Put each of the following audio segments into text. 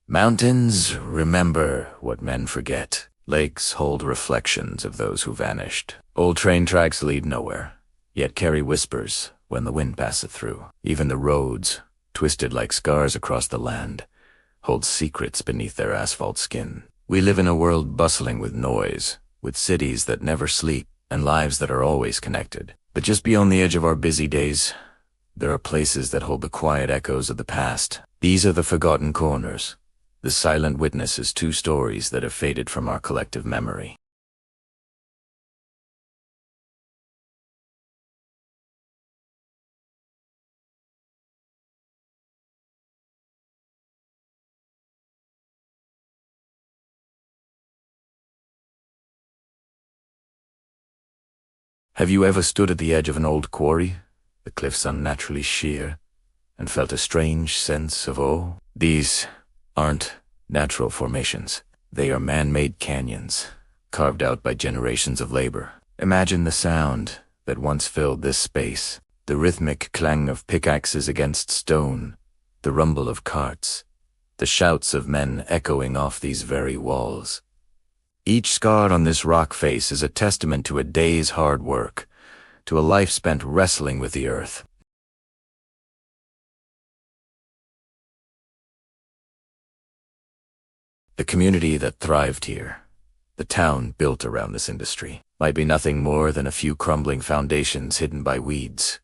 Mountains remember what men forget. Lakes hold reflections of those who vanished. Old train tracks lead nowhere, yet carry whispers when the wind passeth through. Even the roads, twisted like scars across the land, hold secrets beneath their asphalt skin. We live in a world bustling with noise, with cities that never sleep, and lives that are always connected. But just beyond the edge of our busy days, there are places that hold the quiet echoes of the past. These are the forgotten corners, the silent witnesses to stories that have faded from our collective memory. Have you ever stood at the edge of an old quarry, the cliffs unnaturally sheer, and felt a strange sense of awe? These aren't natural formations. They are man-made canyons, carved out by generations of labor. Imagine the sound that once filled this space, the rhythmic clang of pickaxes against stone, the rumble of carts, the shouts of men echoing off these very walls. Each scar on this rock face is a testament to a day's hard work, to a life spent wrestling with the earth. The community that thrived here, the town built around this industry, might be nothing more than a few crumbling foundations hidden by weeds.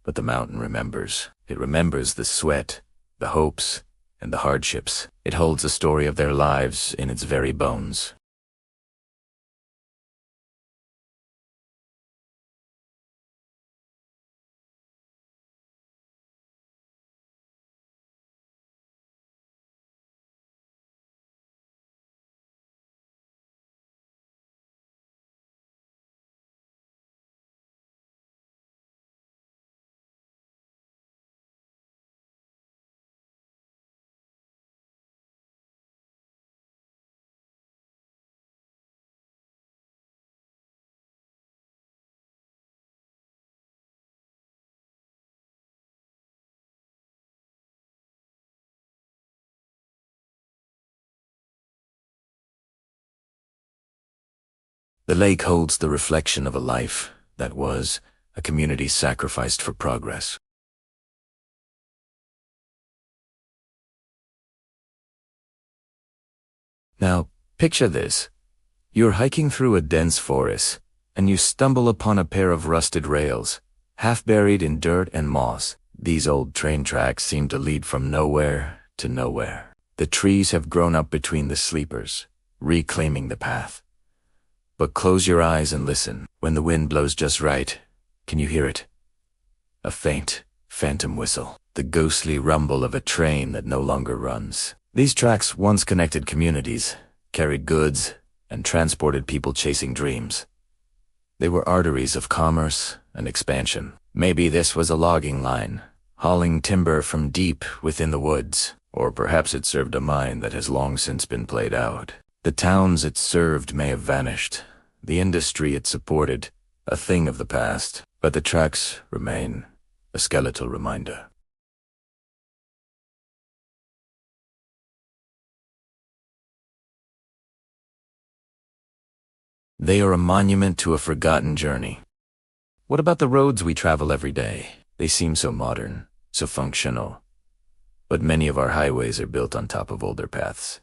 But the mountain remembers. It remembers the sweat, the hopes, and the hardships. It holds the story of their lives in its very bones. The lake holds the reflection of a life that was, a community sacrificed for progress. Now, picture this. You're hiking through a dense forest, and you stumble upon a pair of rusted rails, half buried in dirt and moss. These old train tracks seem to lead from nowhere to nowhere. The trees have grown up between the sleepers, reclaiming the path. But close your eyes and listen. When the wind blows just right, can you hear it? A faint, phantom whistle, the ghostly rumble of a train that no longer runs. These tracks once connected communities, carried goods, and transported people chasing dreams. They were arteries of commerce and expansion. Maybe this was a logging line, hauling timber from deep within the woods, or perhaps it served a mine that has long since been played out. The towns it served may have vanished, the industry it supported, a thing of the past, but the tracks remain, a skeletal reminder. They are a monument to a forgotten journey. What about the roads we travel every day? They seem so modern, so functional, but many of our highways are built on top of older paths.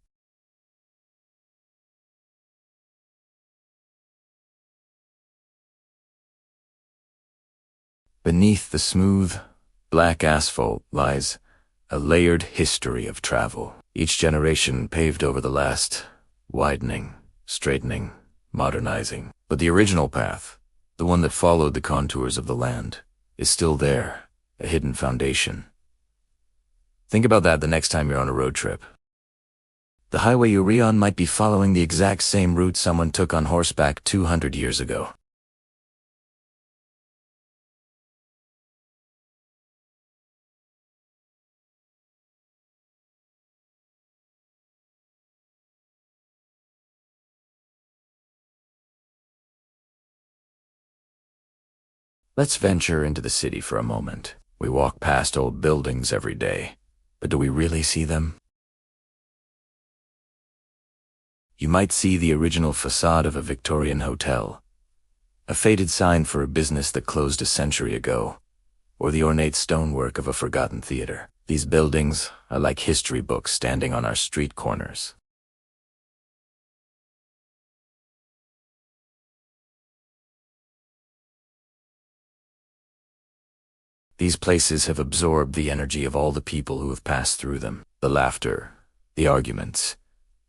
Beneath the smooth, black asphalt lies a layered history of travel. Each generation paved over the last, widening, straightening, modernizing. But the original path, the one that followed the contours of the land, is still there, a hidden foundation. Think about that the next time you're on a road trip. The highway you're on might be following the exact same route someone took on horseback 200 years ago. Let's venture into the city for a moment. We walk past old buildings every day, but do we really see them? You might see the original facade of a Victorian hotel, a faded sign for a business that closed a century ago, or the ornate stonework of a forgotten theater. These buildings are like history books standing on our street corners. These places have absorbed the energy of all the people who have passed through them, the laughter, the arguments,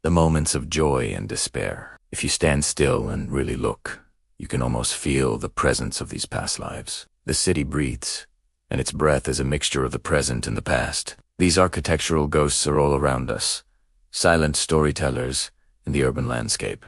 the moments of joy and despair. If you stand still and really look, you can almost feel the presence of these past lives. The city breathes, and its breath is a mixture of the present and the past. These architectural ghosts are all around us, silent storytellers in the urban landscape.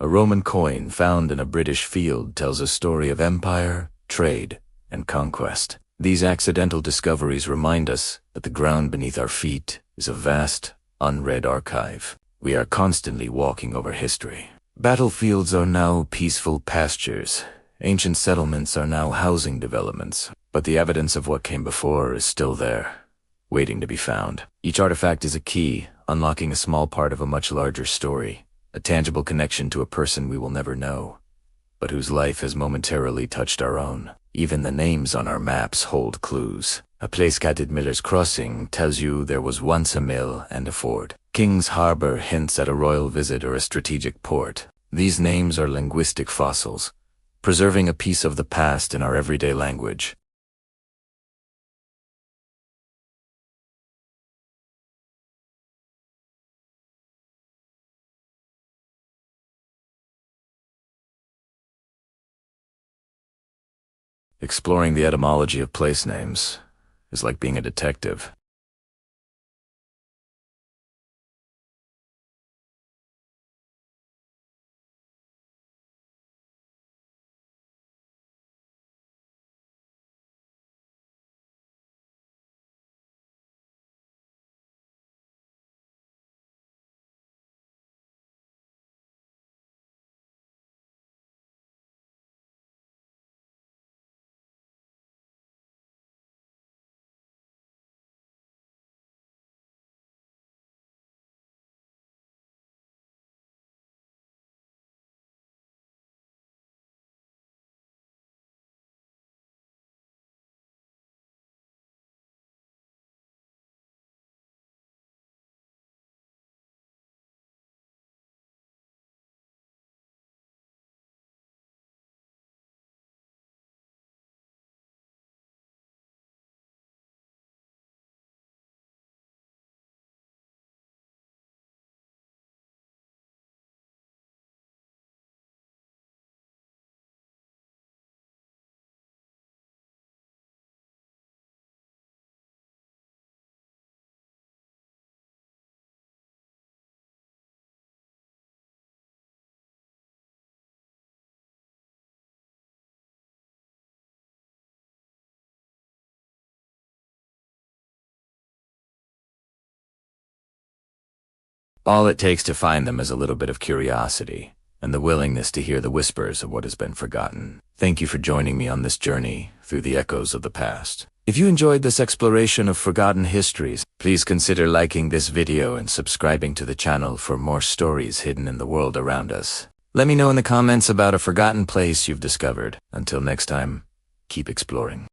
A Roman coin found in a British field tells a story of empire, trade, and conquest. These accidental discoveries remind us that the ground beneath our feet is a vast, unread archive. We are constantly walking over history. Battlefields are now peaceful pastures. Ancient settlements are now housing developments. But the evidence of what came before is still there, waiting to be found. Each artifact is a key, unlocking a small part of a much larger story. A tangible connection to a person we will never know, but whose life has momentarily touched our own. Even the names on our maps hold clues. A place at Miller's Crossing tells you there was once a mill and a ford. King's Harbor hints at a royal visit or a strategic port. These names are linguistic fossils, preserving a piece of the past in our everyday language. Exploring the etymology of place names is like being a detective. All it takes to find them is a little bit of curiosity and the willingness to hear the whispers of what has been forgotten. Thank you for joining me on this journey through the echoes of the past. If you enjoyed this exploration of forgotten histories, please consider liking this video and subscribing to the channel for more stories hidden in the world around us. Let me know in the comments about a forgotten place you've discovered. Until next time, keep exploring.